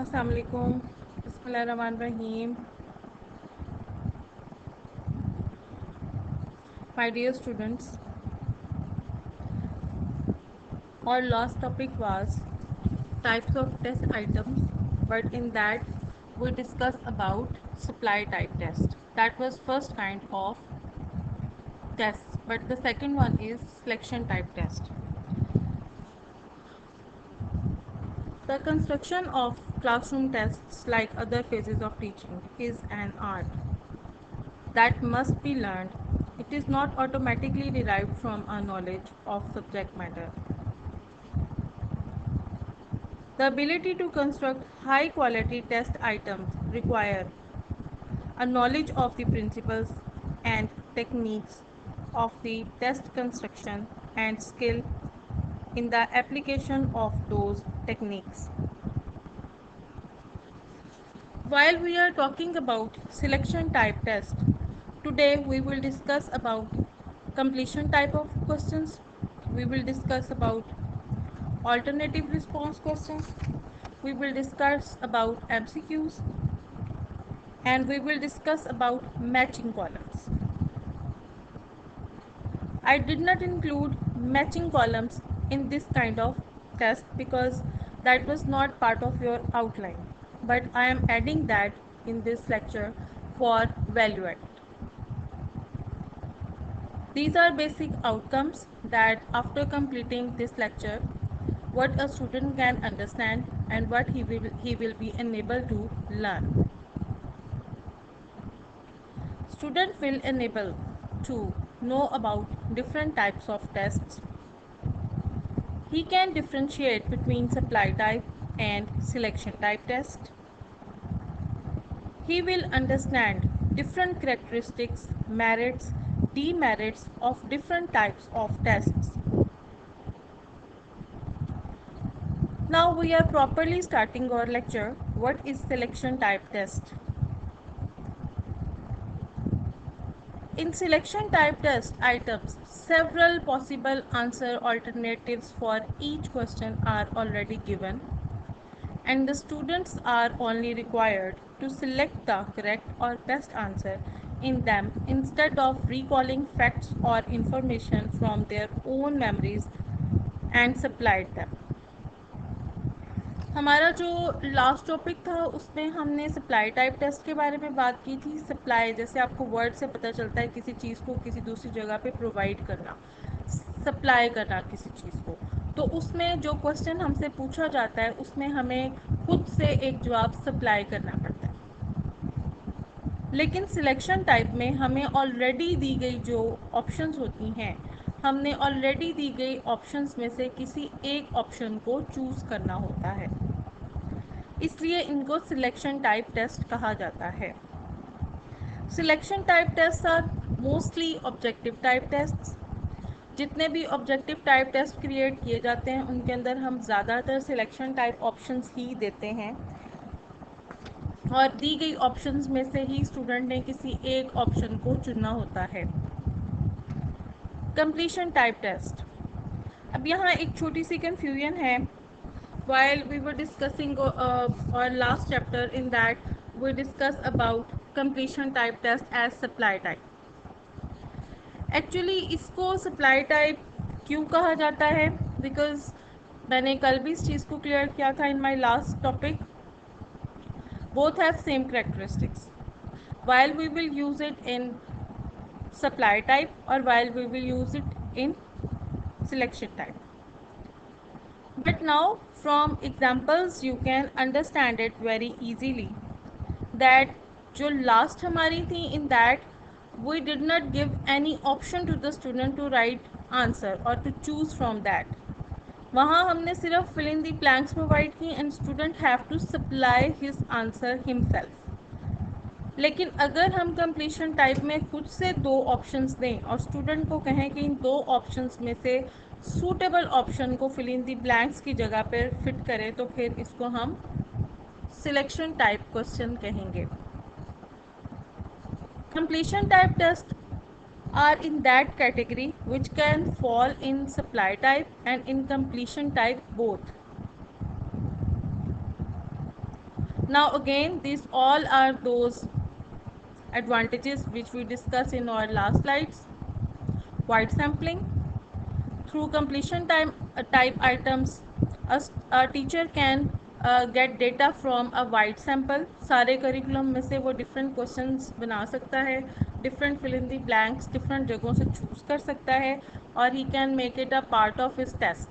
अस्सलाम वालेकुम। बिस्मिल्लाहिर्रहमानिर्रहीम। My dear students, our last topic was types of test items, but in that we discussed about supply type test. That was first kind of test, but the second one is selection type test. The construction of classroom tests, like other phases of teaching, is an art that must be learned. It is not automatically derived from a knowledge of subject matter. The ability to construct high quality test items require a knowledge of the principles and techniques of the test construction and skill in the application of those techniques. While we are talking about selection type test, today we will discuss about completion type of questions. We will discuss about alternative response questions. We will discuss about MCQs, and we will discuss about matching columns. I did not include matching columns in this kind of test because that was not part of your outline, but I am adding that in this lecture for value add. These are basic outcomes that after completing this lecture, what a student can understand and what he will be enabled to learn. Student will enable to know about different types of tests. He can differentiate between supply type and selection type test. He will understand different characteristics, merits, demerits of different types of tests. Now we are properly starting our lecture. What is selection type test? In selection type test items, several possible answer alternatives for each question are already given, and the students are only required to select the correct or best answer in them instead of recalling facts or information from their own memories and supplied them. हमारा जो last topic था उसमें हमने supply type taste के बारे में बात की थी। सप्लाई जैसे आपको वर्ड से पता चलता है किसी चीज़ को किसी दूसरी जगह पे प्रोवाइड करना, सप्लाई करना किसी चीज़ को, तो उसमें जो क्वेश्चन हमसे पूछा जाता है उसमें हमें खुद से एक जवाब सप्लाई करना पड़ता है। लेकिन सिलेक्शन टाइप में हमें ऑलरेडी दी गई जो ऑप्शंस होती हैं, हमने ऑलरेडी दी गई ऑप्शंस में से किसी एक ऑप्शन को चूज़ करना होता है, इसलिए इनको सिलेक्शन टाइप टेस्ट कहा जाता है। Selection type test are mostly objective type test. जितने भी ऑब्जेक्टिव टाइप टेस्ट क्रिएट किए जाते हैं उनके अंदर हम ज़्यादातर सिलेक्शन टाइप ऑप्शंस ही देते हैं, और दी गई ऑप्शंस में से ही स्टूडेंट ने किसी एक ऑप्शन को चुनना होता है। कंप्लीशन टाइप टेस्ट, अब यहाँ एक छोटी सी कंफ्यूजन है। While we were discussing our last chapter, in that we discussed about completion type test as supply type. Actually इसको supply type क्यों कहा जाता है? Because मैंने कल भी इस चीज़ को क्लियर किया था in my last topic. Both have same characteristics. While we will use it in supply type or while we will use it in selection type. But now from examples you can understand it very easily that जो last हमारी थी, in that we did not give any option to the student to write answer or to choose from that. वहाँ हमने सिर्फ fill in the blanks provide की and student have to supply his answer himself. लेकिन अगर हम completion type में खुद से दो ऑप्शंस दें और स्टूडेंट को कहें कि इन दो ऑप्शंस में से सूटेबल ऑप्शन को फिल इन दी ब्लैंक्स की जगह पर फिट करें, तो फिर इसको हम सिलेक्शन टाइप क्वेश्चन कहेंगे। Completion type test are in that category which can fall in supply type and in completion type both. Now again, these all are those advantages which we discussed in our last slides. Wide sampling. Through completion type items, a teacher can get data from a wide sample. सारे curriculum में से वो different questions बना सकता है, different fill in the blanks different जगहों से choose कर सकता है, और he can make it a part of his test.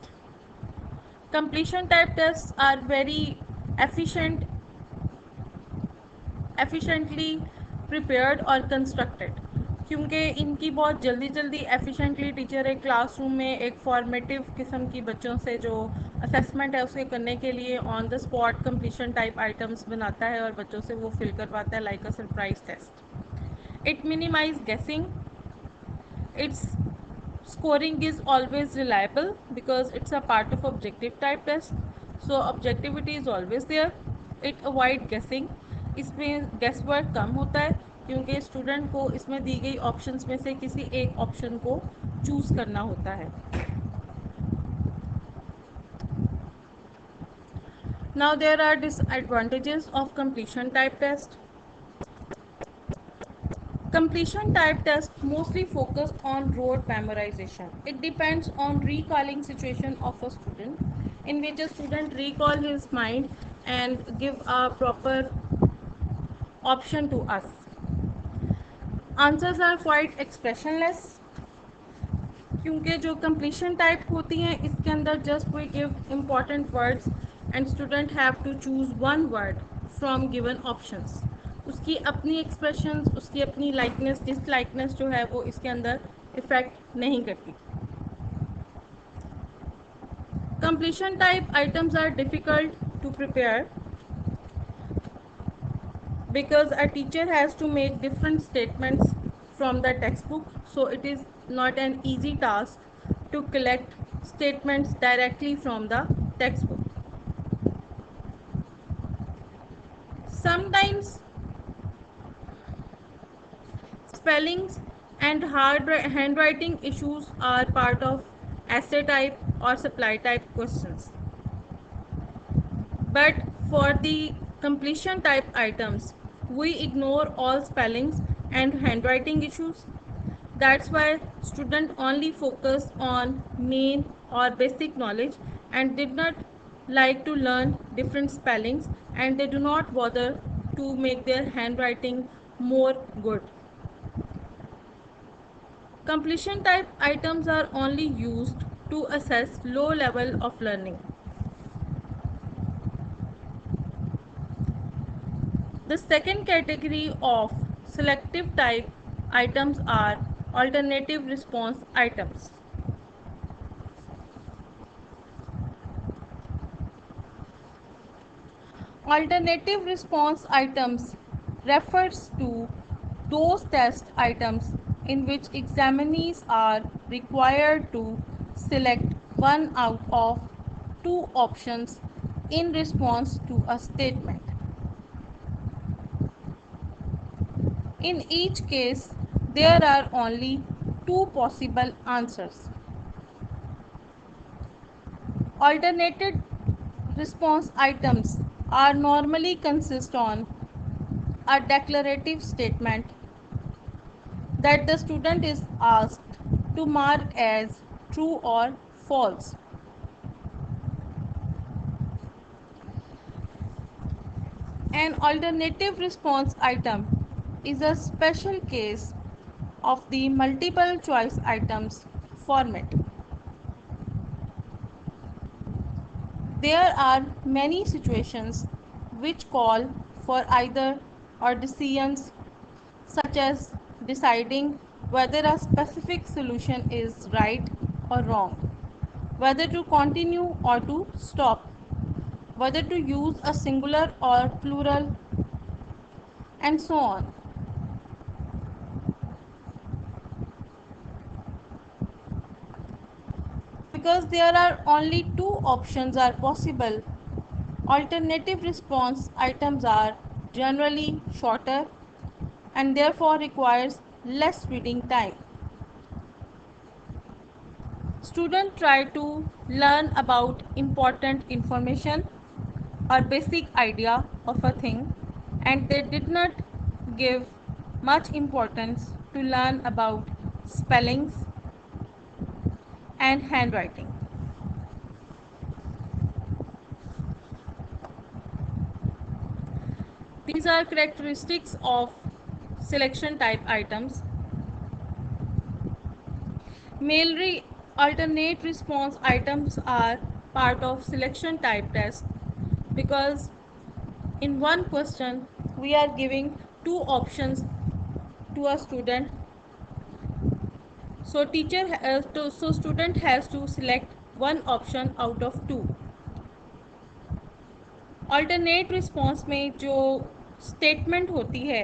Completion type tests are very efficiently prepared और constructed, क्योंकि इनकी बहुत जल्दी जल्दी एफिशिएंटली टीचर एक क्लासरूम में एक फॉर्मेटिव किस्म की बच्चों से जो असेसमेंट है उसे करने के लिए on the spot completion type items बनाता है और बच्चों से वो फिल करवाता है like a surprise test. It minimise guessing. It's scoring is always reliable because it's a part of objective type test, so objectivity is always there. It avoid guessing. इसमें guess work कम होता है क्योंकि student को इसमें दी गई options में से किसी एक ऑप्शन को चूज करना होता है. Now there are disadvantages of completion type test. Completion type tests mostly focus on rote memorization. It depends on recalling situation of a student, in which a student recall his mind and give a proper option to us. Answers are quite expressionless, क्योंकि जो completion type होती हैं इसके अंदर just we give important words and student have to choose one word from given options. उसकी अपनी expressions, उसकी अपनी लाइकनेस डिसलाइकनेस जो है वो इसके अंदर इफेक्ट नहीं करती. Completion type items are difficult to prepare because a teacher has to make different statements from the textbook, so it is not an easy task to collect statements directly from the textbook. Sometimes spellings and handwriting issues are part of essay type or supply type questions. But for the completion type items, we ignore all spellings and handwriting issues. That's why students only focus on main or basic knowledge and did not like to learn different spellings, and they do not bother to make their handwriting more good. Completion type items are only used to assess low level of learning. The second category of selective type items are alternative response items. Alternative response items refers to those test items in which examinees are required to select one out of two options in response to a statement. In each case, there are only two possible answers. Alternative response items are normally consist on a declarative statement that the student is asked to mark as true or false. An alternative response item is a special case of the multiple choice items format. There are many situations which call for either or decisions, such as deciding whether a specific solution is right or wrong, whether to continue or to stop, whether to use a singular or plural, and so on. Because there are only two options are possible, alternative response items are generally shorter and therefore requires less reading time. Students try to learn about important information or basic idea of a thing, and they did not give much importance to learn about spellings and handwriting. These are characteristics of selection type items. Mainly alternate response items are part of selection type test because in one question we are giving two options to a student. So student has to select one option out of two. Alternate response में जो statement होती है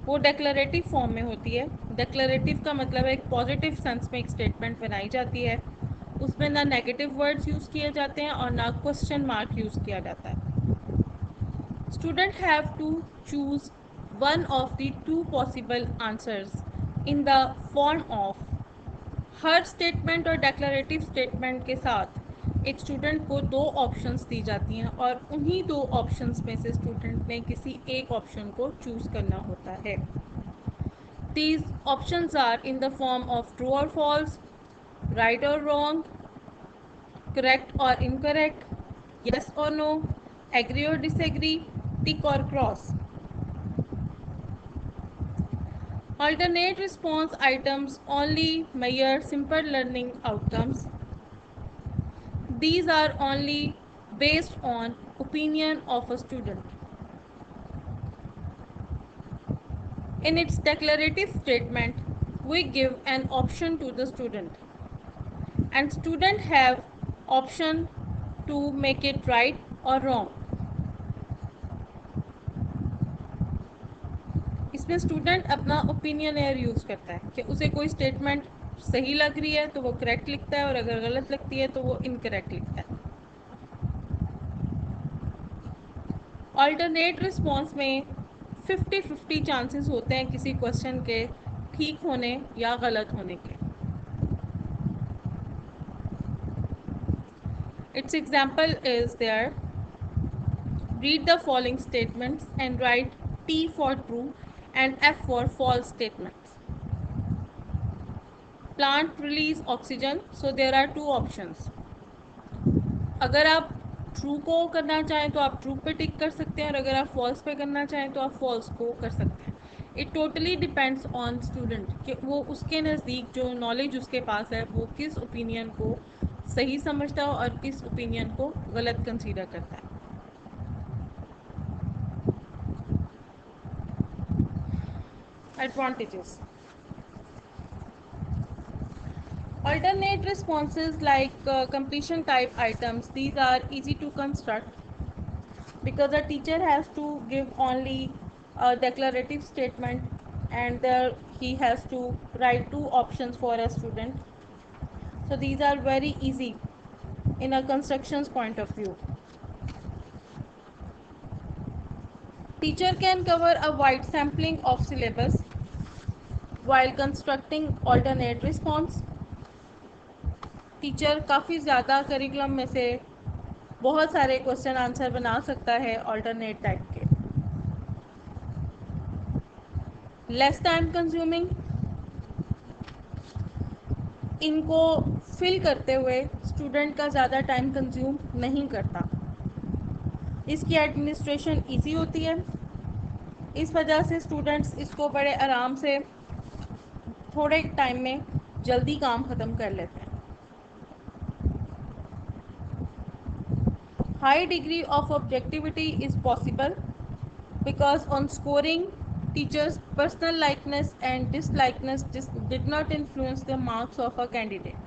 वो declarative form में होती है. Declarative का मतलब है एक पॉजिटिव सेंस में एक स्टेटमेंट बनाई जाती है. उसमें ना नेगेटिव वर्ड्स यूज़ किए जाते हैं और ना क्वेश्चन मार्क यूज़ किया जाता है. Student have to choose one of the two possible answers in the form of. हर स्टेटमेंट और डेक्लरेटिव स्टेटमेंट के साथ एक स्टूडेंट को दो ऑप्शंस दी जाती हैं और उन्हीं दो ऑप्शंस में से स्टूडेंट ने किसी एक ऑप्शन को चूज़ करना होता है. These options are in the form of true और फॉल्स, राइट और रॉन्ग, करेक्ट और incorrect, yes or no, agree or disagree, tick or cross. Alternate response items only measure simple learning outcomes. These are only based on opinion of a student. In its declarative statement, we give an option to the student, and student have option to make it right or wrong. इसमें student अपना opinion use करता है कि उसे कोई statement सही लग रही है तो वो करेक्ट लिखता है और अगर गलत लगती है तो वो इनकरेक्ट लिखता है. ऑल्टरनेट रिस्पॉन्स में 50-50 चांसेस होते हैं किसी क्वेश्चन के ठीक होने या गलत होने के. Its example is there. Read the following statements and write T for true and F for false statements. Plant release oxygen, so there are two options. अगर आप ट्रू को करना चाहें तो आप ट्रू पे टिक कर सकते हैं और अगर आप फॉल्स पे करना चाहें तो आप फॉल्स को कर सकते हैं. It totally depends on student कि वो उसके नज़दीक जो नॉलेज उसके पास है वो किस ओपिनियन को सही समझता है और किस ओपिनियन को गलत कंसीडर करता है. Advantages. Alternate responses like completion type items, these are easy to construct because the teacher has to give only a declarative statement and there he has to write two options for a student. So these are very easy in a construction's point of view. Teacher can cover a wide sampling of syllabus while constructing alternate response. Teacher काफ़ी ज़्यादा curriculum में से बहुत सारे question answer बना सकता है alternate type के. लेस टाइम कंज्यूमिंग, इनको फिल करते हुए स्टूडेंट का ज़्यादा टाइम कंज्यूम नहीं करता. इसकी एडमिनिस्ट्रेशन इजी होती है. इस वजह से स्टूडेंट्स इसको बड़े आराम से थोड़े टाइम में जल्दी काम ख़त्म कर लेते हैं. High degree of objectivity is possible because on scoring, teachers' personal likeness and dislikeness did not influence the marks of a candidate.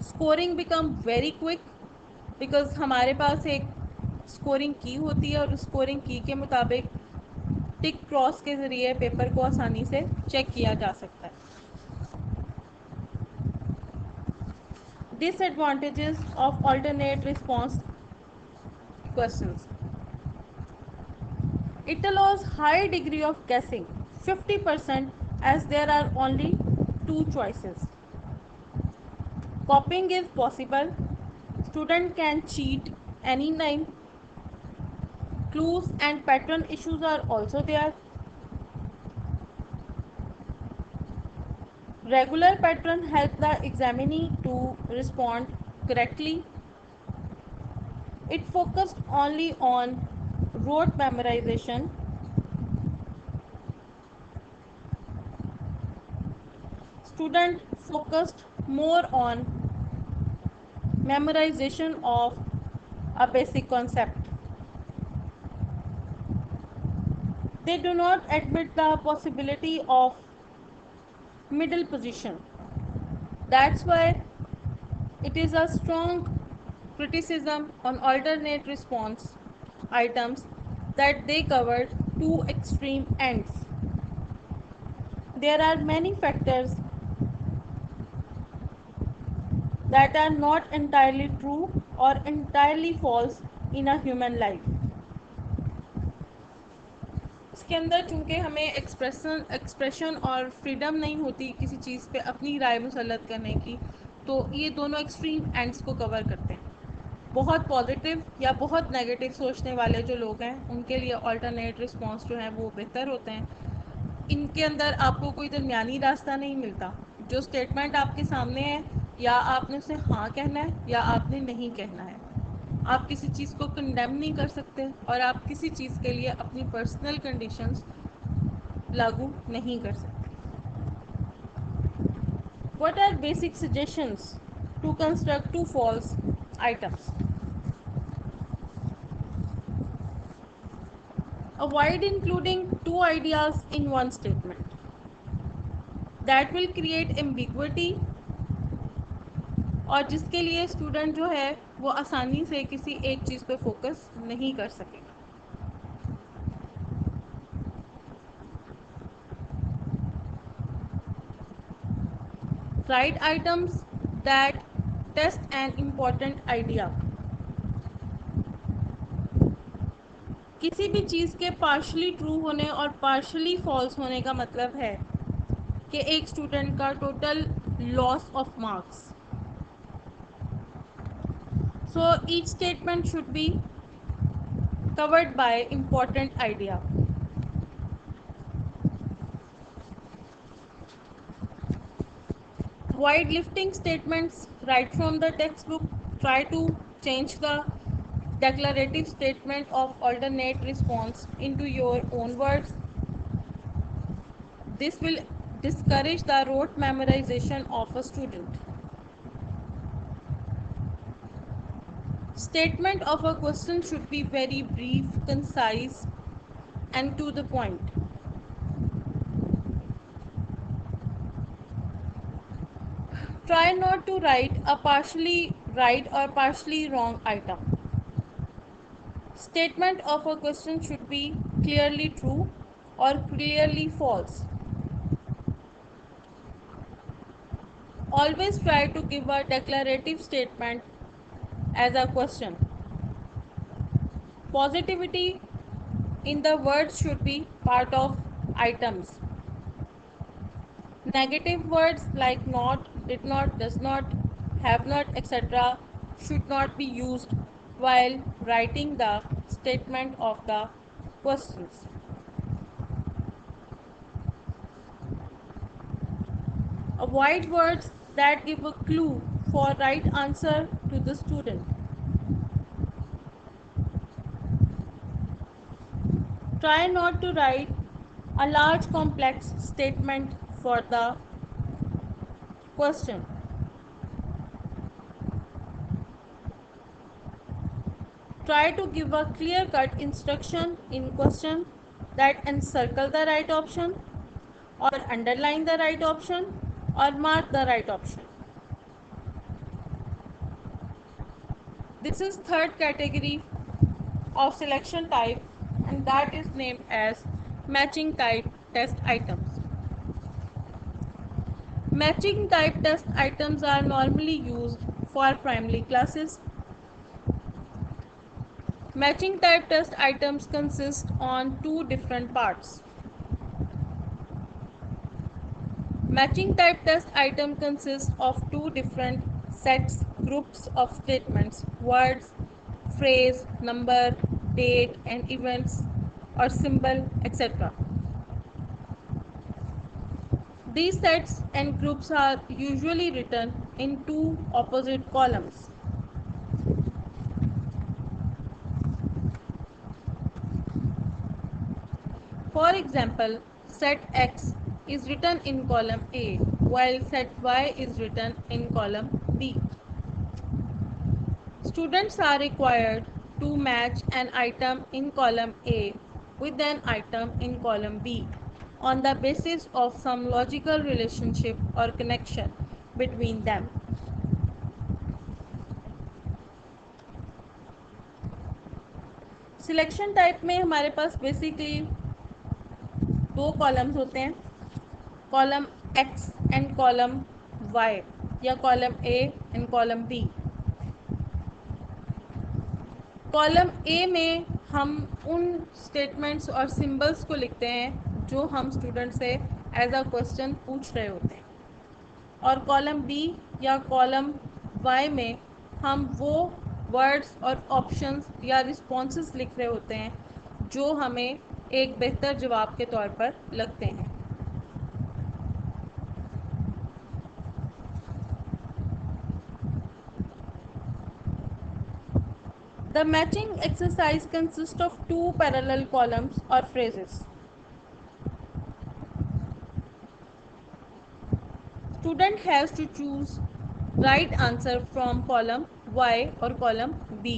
Scoring become very quick because हमारे पास एक स्कोरिंग की होती है और उस स्कोरिंग की के मुताबिक टिक क्रॉस के ज़रिए पेपर को आसानी से चेक किया जा सकता है. Disadvantages of alternate response questions. It allows high degree of guessing, 50%, as there are only two choices. Copying is possible. Student can cheat any name. Clues and pattern issues are also there. Regular pattern help the examinee to respond correctly. It focused only on rote memorization. Student focused more on memorization of a basic concept. They do not admit the possibility of middle position. That's why it is a strong criticism on alternate response items that they covered two extreme ends. There are many factors that are not entirely true or entirely false in a human life. इसके अंदर चूंकि हमें expression और freedom नहीं होती किसी चीज़ पे अपनी राय मुसल्लत करने की, तो ये दोनों एक्सट्रीम एंड्स को कवर करते हैं। बहुत पॉजिटिव या बहुत नेगेटिव सोचने वाले जो लोग हैं उनके लिए अल्टरनेट रिस्पॉन्स जो हैं वो बेहतर होते हैं। इनके अंदर आपको कोई दरमियानी रास्ता नहीं मिलता। जो स्टेटमेंट आपके सामने है, या आपने उसे हाँ कहना है या आपने नहीं कहना है। आप किसी चीज़ को कंडेम नहीं कर सकते और आप किसी चीज़ के लिए अपनी पर्सनल कंडीशंस लागू नहीं कर सकते। What are basic suggestions to construct two false items? Avoid including two ideas in one statement. That will create ambiguity और जिसके लिए स्टूडेंट जो है वो आसानी से किसी एक चीज़ पे फोकस नहीं कर सकेगा। Write items that test an important idea. किसी भी चीज़ के पार्शली ट्रू होने और पार्शली फॉल्स होने का मतलब है कि एक स्टूडेंट का total loss of marks. So each statement should be covered by important idea. Avoid lifting statements right from the textbook. Try to change the declarative statement of alternate response into your own words. This will discourage the rote memorization of a student. Statement of a question should be very brief, concise, and to the point. Try not to write a partially right or partially wrong item. Statement of a question should be clearly true or clearly false. Always try to give a declarative statement as a question. Positivity in the words should be part of items. Negative words like not, did not, does not, have not, etc. should not be used while writing the statement of the questions. Avoid words that give a clue for right answer to the student. Try not to write a large complex statement for the question. Try to give a clear-cut instruction in question that encircle the right option or underline the right option or mark the right option. This is third category of selection type, and that is named as matching type test items. Matching type test items are normally used for primary classes. Matching type test items consist on two different parts. Matching type test item consists of two different sets, groups of statements, words, phrase, number, date and events or symbol, etc. These sets and groups are usually written in two opposite columns. For example, set X is written in column A while set Y is written in column B. Students are required to match an item in column A with an item in column B on the basis of some logical relationship or connection between them. Selection type में हमारे पास basically दो columns होते हैं, column X and column Y या column A and column B। Column A में हम उन statements और सिंबल्स को लिखते हैं जो हम स्टूडेंट से एज अ क्वेश्चन पूछ रहे होते हैं, और कॉलम बी या कॉलम वाई में हम वो वर्ड्स और ऑप्शंस या रिस्पॉन्सेस लिख रहे होते हैं जो हमें एक बेहतर जवाब के तौर पर लगते हैं। The matching exercise consists of two parallel columns or phrases. Student has to choose right answer from column Y or column B.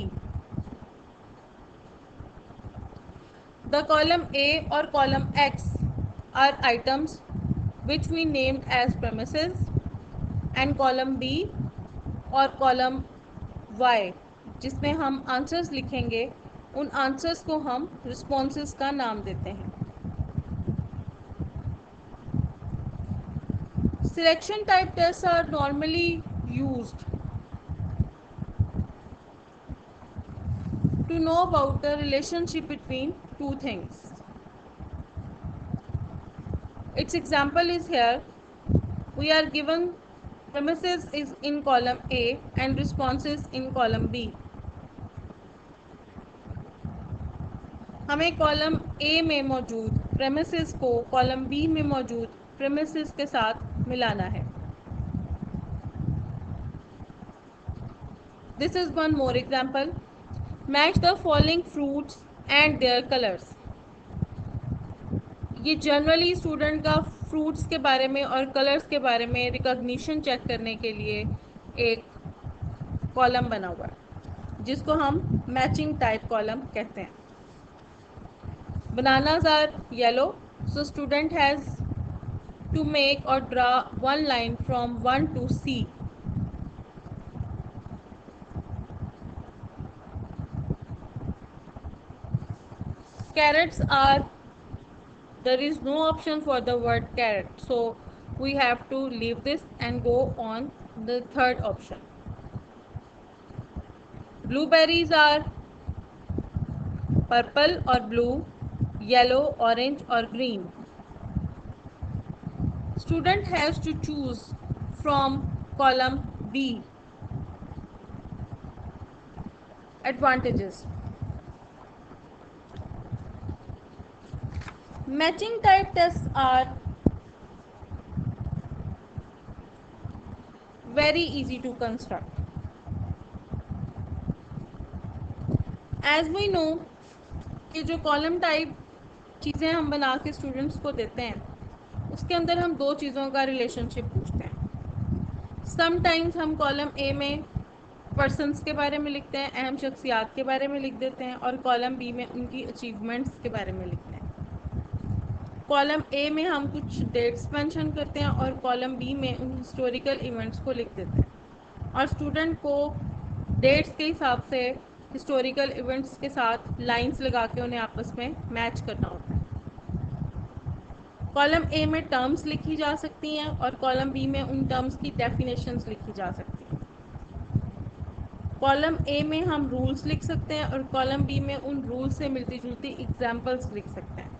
The column A or column X are items which we named as premises, and column B और column Y जिसमें हम answers लिखेंगे, उन answers को हम responses का नाम देते हैं। Selection type tests are normally used to know about the relationship between two things. Its example is here. We are given premises is in column A and responses in column B. हमें column A में मौजूद premises को column B में मौजूद premises के साथ मिलाना है। This is one more example. Match the following fruits and their colors. ये जनरली स्टूडेंट का फ्रूट्स के बारे में और कलर्स के बारे में रिकॉग्निशन चेक करने के लिए एक कॉलम बना हुआ है जिसको हम मैचिंग टाइप कॉलम कहते हैं। Bananas are yellow, so student has to make or draw one line from 1 to C. Carrots are, there is no option for the word carrot, so we have to leave this and go on the third option. Blueberries are purple or blue, yellow, orange or green. Student has to choose from column B. Advantages. Matching type tests are very easy to construct. As we know कि जो column type चीज़ें हम बना के students को देते हैं उसके अंदर हम दो चीज़ों का रिलेशनशिप पूछते हैं। समटाइम्स हम कॉलम ए में पर्सनस के बारे में लिखते हैं, अहम शख्सियात के बारे में लिख देते हैं, और कॉलम बी में उनकी अचीवमेंट्स के बारे में लिखते हैं। कॉलम ए में हम कुछ डेट्स मेंशन करते हैं और कॉलम बी में उन हिस्टोरिकल इवेंट्स को लिख देते हैं, और स्टूडेंट को डेट्स के हिसाब से हिस्टोरिकल इवेंट्स के साथ लाइंस लगा के उन्हें आपस में मैच करना होता है। कॉलम ए में टर्म्स लिखी जा सकती हैं और कॉलम बी में उन टर्म्स की डेफिनेशंस लिखी जा सकती हैं। कॉलम ए में हम रूल्स लिख सकते हैं और कॉलम बी में उन रूल्स से मिलती जुलती एग्जाम्पल्स लिख सकते हैं।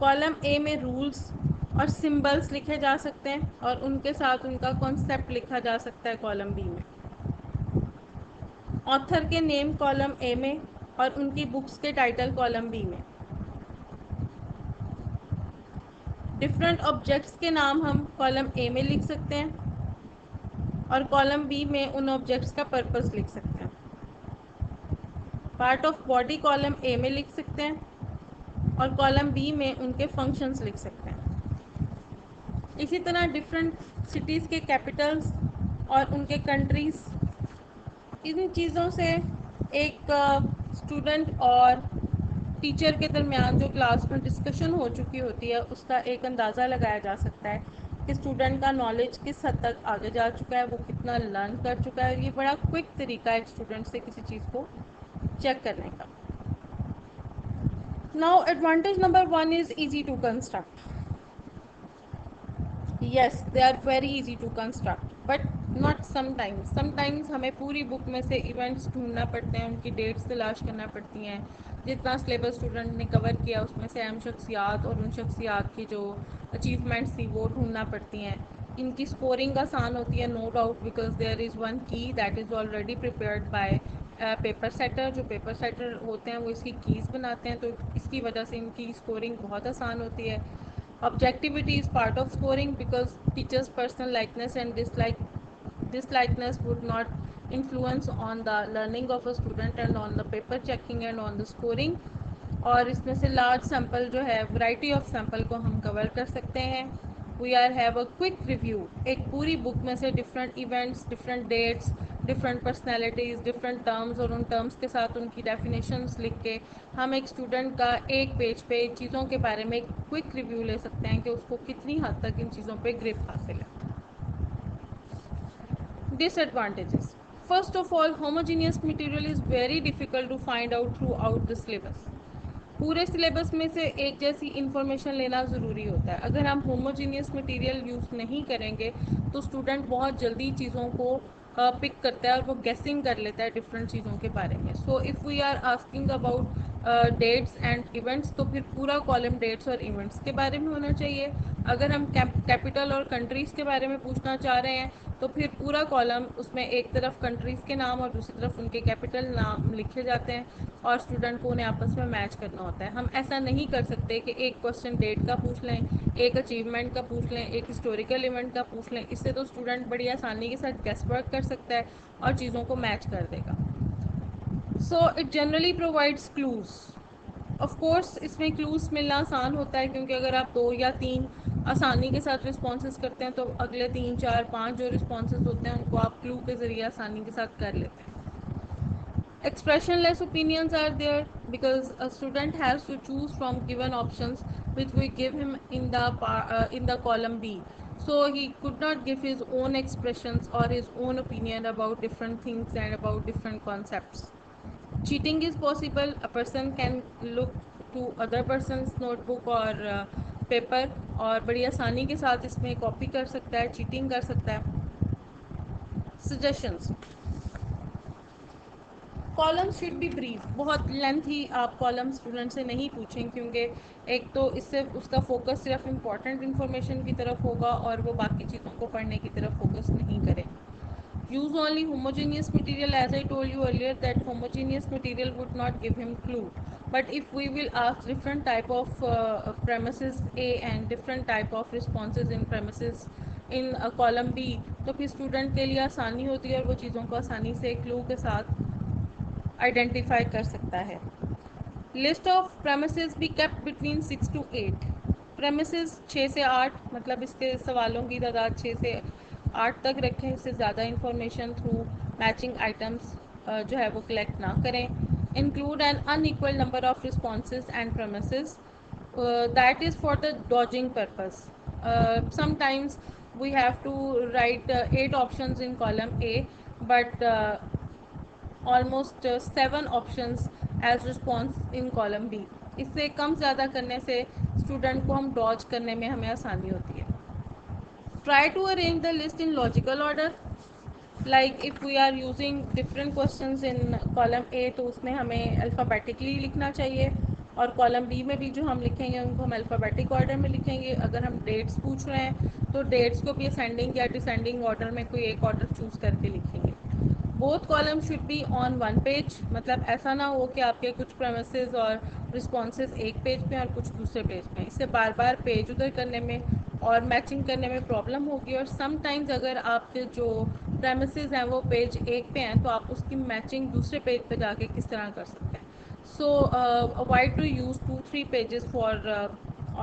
कॉलम ए में रूल्स और सिंबल्स लिखे जा सकते हैं और उनके साथ उनका कॉन्सेप्ट लिखा जा सकता है कॉलम बी में। ऑथर के नेम कॉलम ए में और उनकी बुक्स के टाइटल कॉलम बी में। डिफरेंट ऑब्जेक्ट्स के नाम हम कॉलम ए में लिख सकते हैं और कॉलम बी में उन ऑब्जेक्ट्स का पर्पस लिख सकते हैं। Part of body column A में लिख सकते हैं और कॉलम बी में उनके फंक्शंस लिख सकते हैं। इसी तरह डिफरेंट सिटीज़ के कैपिटल्स और उनके कंट्रीज़, इन चीज़ों से एक स्टूडेंट और टीचर के दरमियान जो क्लास में डिस्कशन हो चुकी होती है उसका एक अंदाज़ा लगाया जा सकता है कि स्टूडेंट का नॉलेज किस हद तक आगे जा चुका है, वो कितना लर्न कर चुका है। ये बड़ा क्विक तरीका है एक स्टूडेंट से किसी चीज़ को चेक करने का। Now advantage number 1 is easy to construct. yes, they are very easy to construct but not sometimes। sometimes हमें पूरी बुक में से इवेंट्स ढूंढना पड़ते हैं, उनकी डेट्स तलाश करना पड़ती हैं। जितना सिलेबस स्टूडेंट ने कवर किया उसमें से अहम शख्सियात और उन शख्सियात की जो अचीवमेंट्स थी वो ढूंढना पड़ती हैं। इनकी स्कोरिंग आसान होती है, no doubt, because there is one key that is already prepared by paper setter. जो पेपर सेटर होते हैं वो इसकी कीज़ बनाते हैं, तो इसकी वजह से इनकी स्कोरिंग बहुत आसान होती है। Objectivity is part of scoring because teachers' personal likeness and dislikeness would not influence on the learning of a student and on the paper checking and on the scoring। और इसमें से लार्ज सैम्पल जो है, variety of sample को हम cover कर सकते हैं। We are have a quick review, एक पूरी बुक में से different events, different dates, different personalities, different terms और उन टर्म्स के साथ उनकी डेफिनेशंस लिख के हम एक स्टूडेंट का एक पेज पे चीज़ों के बारे में एक क्विक रिव्यू ले सकते हैं कि उसको कितनी हद तक इन चीज़ों पे ग्रिप हासिल है। Disadvantages: first of all, homogeneous material is very difficult to find out throughout the syllabus। पूरे सिलेबस में से एक जैसी इंफॉर्मेशन लेना ज़रूरी होता है। अगर हम होमोजीनियस मटेरियल यूज़ नहीं करेंगे तो स्टूडेंट बहुत जल्दी चीज़ों को पिक करता है और वो गेसिंग कर लेता है डिफरेंट चीज़ों के बारे में। So if we are asking about dates and events तो फिर पूरा कॉलम डेट्स और इवेंट्स के बारे में होना चाहिए। अगर हम कैपिटल और कंट्रीज़ के बारे में पूछना चाह रहे हैं तो फिर पूरा कॉलम, उसमें एक तरफ कंट्रीज़ के नाम और दूसरी तरफ उनके कैपिटल नाम लिखे जाते हैं और स्टूडेंट को उन्हें आपस में मैच करना होता है। हम ऐसा नहीं कर सकते कि एक क्वेश्चन डेट का पूछ लें, एक अचीवमेंट का पूछ लें, एक हिस्टोरिकल इवेंट का पूछ लें। इससे तो स्टूडेंट बड़ी आसानी के साथ गेस वर्क कर सकता है और चीज़ों को मैच कर देगा। So it generally provides clues. Of course इसमें क्लूज़ मिलना आसान होता है क्योंकि अगर आप 2 या 3 आसानी के साथ रिस्पॉन्सेज करते हैं तो अगले 3, 4, 5 जो रिस्पॉन्सेज होते हैं उनको आप क्लू के ज़रिए आसानी के साथ कर लेते हैं। Expressionless opinions are there because a student has to choose from given options which we give him in the column B. So he could not give his own expressions or his own opinion about different things and about different concepts. Cheating is possible. A person can look to other person's notebook or paper और बड़ी आसानी के साथ इसमें copy कर सकता है, cheating कर सकता है। Suggestions: column should be brief. बहुत लेंथी आप कॉलम स्टूडेंट से नहीं पूछें क्योंकि एक तो इससे उसका फोकस सिर्फ इम्पॉर्टेंट इन्फॉर्मेशन की तरफ होगा और वो बाकी चीज़ों को पढ़ने की तरफ फोकस नहीं करें। use only homogeneous material, as I told you earlier that homogeneous material would not give him clue, but if we will ask different type of premises A and different type of responses in premises in column B तो फिर student के लिए आसानी होती है और वो चीज़ों को आसानी से क्लू के साथ आइडेंटिफाई कर सकता है। List of premises be kept between 6 to 8। Premises 6 से 8 मतलब इसके सवालों की तादाद 6 से 8 तक रखें। इससे ज़्यादा इंफॉर्मेशन थ्रू मैचिंग आइटम्स जो है वो कलेक्ट ना करें। Include N unequal number of responses and premises that is for the dodging purpose. Sometimes we have to write 8 options in column A but almost 7 options as response in column B. इससे कम ज़्यादा करने से student को हम Dodge करने में हमें आसानी होती है। Try to arrange the list in logical order. Like if we are using different questions in column A तो उसमें हमें अल्फ़ाबेटिकली लिखना चाहिए और कॉलम बी में भी जो हम लिखेंगे उनको हम अल्फ़ाबेटिक ऑर्डर में लिखेंगे। अगर हम डेट्स पूछ रहे हैं तो डेट्स को भी असेंडिंग या डिसेंडिंग ऑर्डर में कोई एक ऑर्डर चूज़ करके लिखेंगे। Both column should be on one page, मतलब ऐसा ना हो कि आपके कुछ प्रेमिसेस और रिस्पॉन्सेज एक पेज पे और कुछ दूसरे पेज पे, इससे बार बार पेज उधर करने में और मैचिंग करने में प्रॉब्लम होगी। और समटाइम्स अगर आपके जो प्रेमिसेस हैं वो पेज एक पे हैं तो आप उसकी मैचिंग दूसरे पेज पे जाके किस तरह कर सकते हैं। So avoid to use 2-3 pages for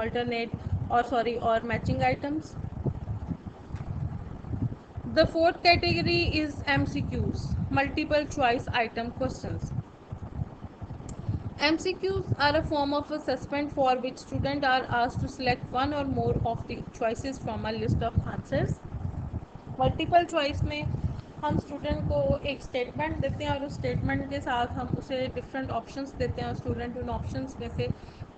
alternate or matching items. The fourth category is MCQs, multiple choice item questions. MCQs are a form of assessment for which students are asked to select one or more of the choices from a list of answers. Multiple choice में हम student को एक statement देते हैं और उस statement के साथ हम उसे डिफरेंट ऑप्शंस देते हैं और स्टूडेंट उन ऑप्शंस में से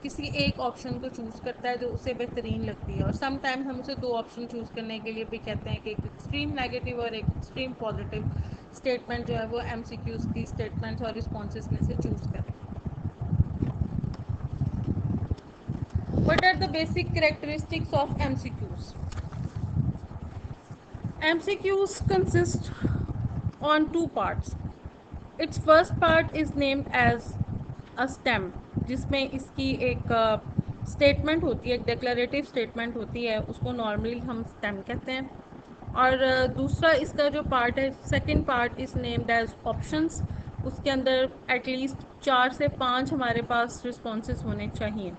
किसी एक ऑप्शन को चूज़ करता है जो उसे बेहतरीन लगती है। और सम टाइम हम उसे दो ऑप्शन चूज़ करने के लिए भी कहते हैं कि एक एक्सट्रीम नेगेटिव और एक एक्सट्रीम पॉजिटिव स्टेटमेंट जो है वो MCQs की स्टेटमेंट्स और रिस्पॉन्सेज में से चूज़ करें। What are the basic characteristics of MCQs? MCQs consist on two parts. Its first part is named as a stem, जिसमें इसकी एक स्टेटमेंट होती है, एक डिक्लेरेटिव स्टेटमेंट होती है, उसको नॉर्मली हम स्टेम कहते हैं। और दूसरा इसका जो पार्ट है, second part is named as options. उसके अंदर एटलीस्ट 4 से 5 हमारे पास रिस्पॉन्सेज होने चाहिए।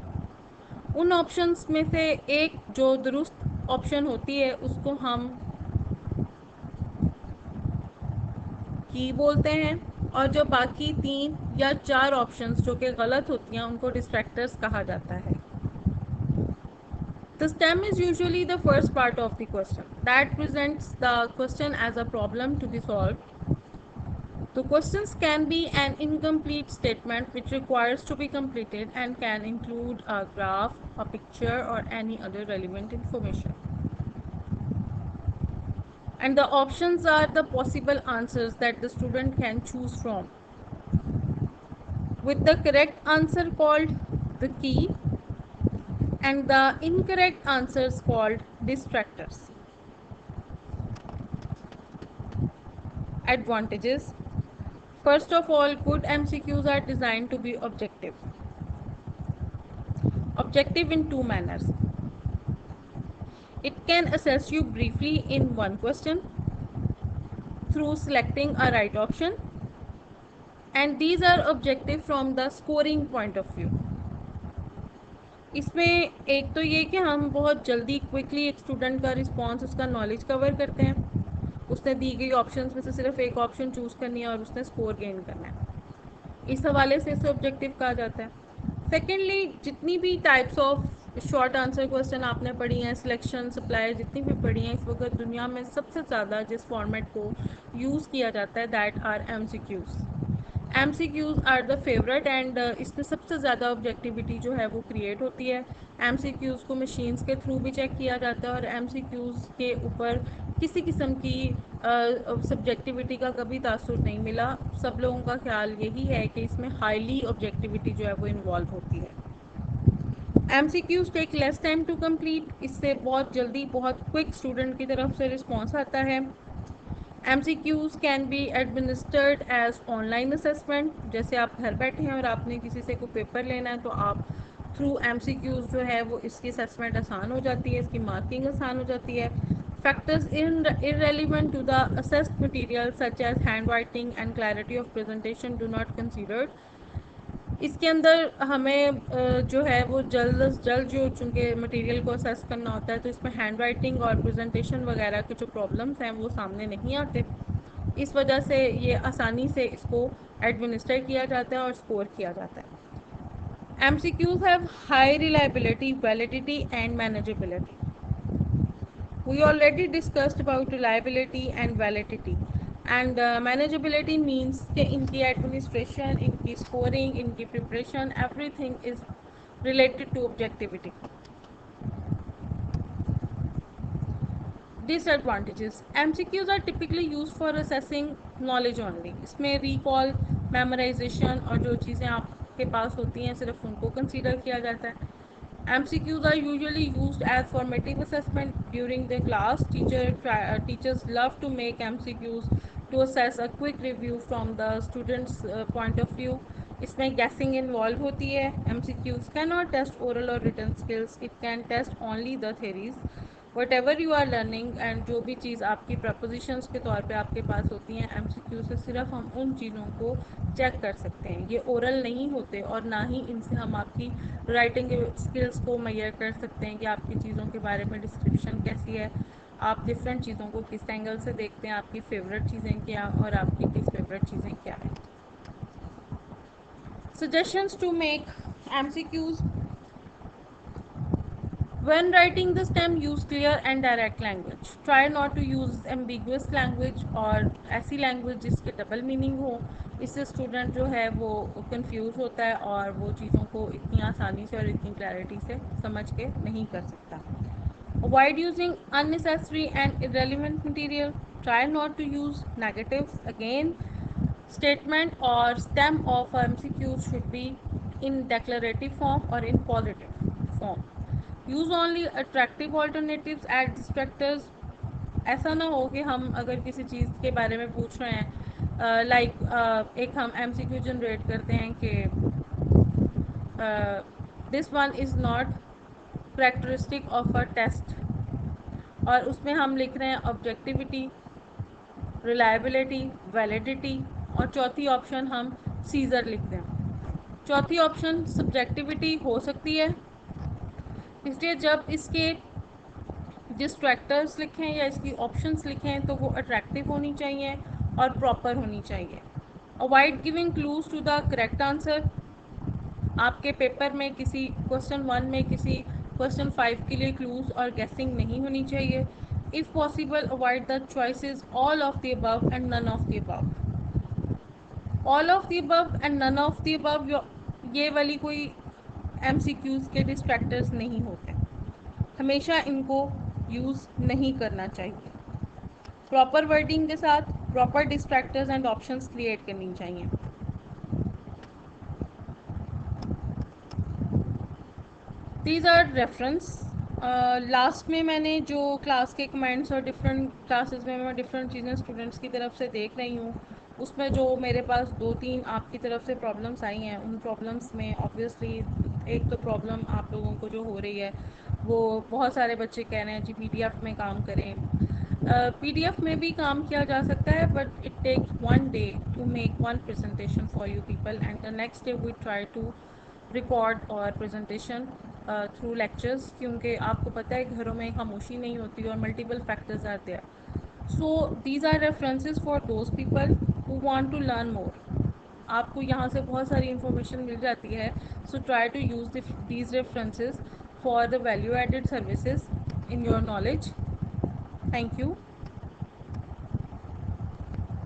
उन ऑप्शंस में से एक जो दुरुस्त ऑप्शन होती है उसको हम की बोलते हैं, और जो बाकी 3 या 4 ऑप्शंस जो कि गलत होती हैं उनको डिस्ट्रैक्टर्स कहा जाता है। The stem is usually the first part of the question that presents the question as a problem to be solved. The questions can be an incomplete statement which requires to be completed and can include a graph, a picture, or any other relevant information. And the options are the possible answers that the student can choose from, with the correct answer called the key and the incorrect answers called distractors. Advantages. First of all, good MCQs are designed to be objective. Objective in two manners. It can assess you briefly in one question through selecting a right option, and these are objective from the scoring point of view. इसमें एक तो ये कि हम बहुत जल्दी quickly एक student का रिस्पॉन्स, उसका नॉलेज कवर करते हैं। उसने दी गई ऑप्शंस में से सिर्फ एक ऑप्शन चूज़ करनी है और उसने स्कोर गेन करना है, इस हवाले से इसे ऑब्जेक्टिव कहा जाता है। सेकेंडली, जितनी भी types of short answer question आपने पढ़ी हैं, सिलेक्शन, सप्लाई, जितनी भी पढ़ी हैं, इस वक्त दुनिया में सबसे ज़्यादा जिस फॉर्मेट को यूज़ किया जाता है that are MCQs। MCQs are the favourite and इसमें सबसे ज़्यादा ऑब्जेक्टिविटी जो है वो क्रिएट होती है। MCQs को मशीन्स के थ्रू भी चेक किया जाता है और MCQs के ऊपर किसी किस्म की सब्जेक्टिविटी का कभी तासुर नहीं मिला। सब लोगों का ख्याल यही है कि इसमें हाईली ऑब्जेक्टिविटी जो है वो इन्वॉल्व होती है। MCQs take less time to complete, इससे बहुत जल्दी, बहुत क्विक स्टूडेंट की तरफ से रिस्पॉन्स आता है। MCQs can be administered as online assessment, जैसे आप घर बैठे हैं और आपने किसी से कोई पेपर लेना है तो आप थ्रू MCQs जो है वो इसकी असेसमेंट आसान हो जाती है, इसकी मार्किंग आसान हो जाती है। Factors irrelevant to the assessed material such as handwriting and clarity of presentation do not considered. इसके अंदर हमें जो है वो जल्द अज जल्द जो चूँकि मटेरियल को असेस करना होता है तो इसमें हैंड राइटिंग और प्रेजेंटेशन वगैरह के जो प्रॉब्लम्स हैं वो सामने नहीं आते। इस वजह से ये आसानी से इसको एडमिनिस्टर किया जाता है और स्कोर किया जाता है। MCQs have high reliability, validity and manageability. We already discussed about reliability and validity, and manageability means कि इनकी administration, इनकी scoring, इनकी preparation, everything is related to objectivity. Disadvantages. MCQs are typically used for assessing knowledge only. इसमें recall, memorization और जो चीज़ें आपके पास होती हैं सिर्फ उनको कंसीडर किया जाता है। MCQs are usually used as formative assessment during the class. Teachers love to make MCQs to assess a quick review from the student's point of view. इसमें guessing involve होती है. MCQs cannot test oral or written skills. It can test only the theories. Whatever you are learning and जो भी चीज़ आपकी propositions के तौर पे आपके पास होती हैं, MCQ से सिर्फ हम उन चीज़ों को चेक कर सकते हैं. ये ओरल नहीं होते और ना ही इनसे हम आपकी राइटिंग स्किल्स को मेजर कर सकते हैं कि आपकी चीज़ों के बारे में डिस्क्रिप्शन कैसी है, आप डिफरेंट चीज़ों को किस एंगल से देखते हैं, आपकी फेवरेट चीज़ें क्या और आपकी डिसफेवरेट चीज़ें क्या हैं. Suggestions to make MCQs. When writing the STEM, use clear and direct language. Try not to use ambiguous language और ऐसी language जिसके डबल मीनिंग हो. इससे स्टूडेंट जो है वो कंफ्यूज होता है और वो चीज़ों को इतनी आसानी से और इतनी क्लैरिटी से समझ के नहीं कर सकता. Avoid using unnecessary and irrelevant material. Try not to use negatives. Again, statement or stem of MCQs should be in declarative form or in positive form. Use only attractive alternatives at distractors. ऐसा ना हो कि हम अगर किसी चीज़ के बारे में पूछ रहे हैं, एक हम MCQ जनरेट करते हैं कि this one is not characteristic of a test, और उसमें हम लिख रहे हैं ऑब्जेक्टिविटी, रिलायबिलिटी, वैलिडिटी, और चौथी ऑप्शन हम सीजर लिख दें. चौथी ऑप्शन सब्जेक्टिविटी हो सकती है, इसलिए जब इसके डिस्ट्रैक्टर्स लिखें या इसकी ऑप्शंस लिखें तो वो अट्रैक्टिव होनी चाहिए और प्रॉपर होनी चाहिए. Avoid giving clues to the correct answer. आपके पेपर में किसी क्वेश्चन 1 में किसी क्वेश्चन 5 के लिए क्लूज और गेसिंग नहीं होनी चाहिए. If possible avoid the choices all of the above and none of the above. All of the above and none of the above ये वाली कोई MCQs के डिस्ट्रैक्टर्स नहीं होते. हमेशा इनको यूज़ नहीं करना चाहिए. प्रॉपर वर्डिंग के साथ प्रॉपर डिस्ट्रैक्टर्स एंड ऑप्शंस क्रिएट करनी चाहिए. These are reference. लास्ट में मैंने जो क्लास के कमेंट्स और डिफरेंट क्लासेस में मैं डिफरेंट चीज़ें स्टूडेंट्स की तरफ से देख रही हूँ, उसमें जो मेरे पास 2-3 आपकी तरफ से प्रॉब्लम्स आई हैं, उन प्रॉब्लम्स में ऑब्वियसली एक तो प्रॉब्लम आप लोगों को जो हो रही है वो बहुत सारे बच्चे कह रहे हैं जी PDF में काम करें. PDF में भी काम किया जा सकता है, but it takes 1 day to make 1 presentation for you people and the next day we try to record our presentation through lectures, क्योंकि आपको पता है घरों में खामोशी नहीं होती और मल्टीपल फैक्टर्स आते हैं. So these are references for those people who want to learn more. आपको यहाँ से बहुत सारी इंफॉर्मेशन मिल जाती है. So try to use these references for the value added services in your knowledge. Thank you.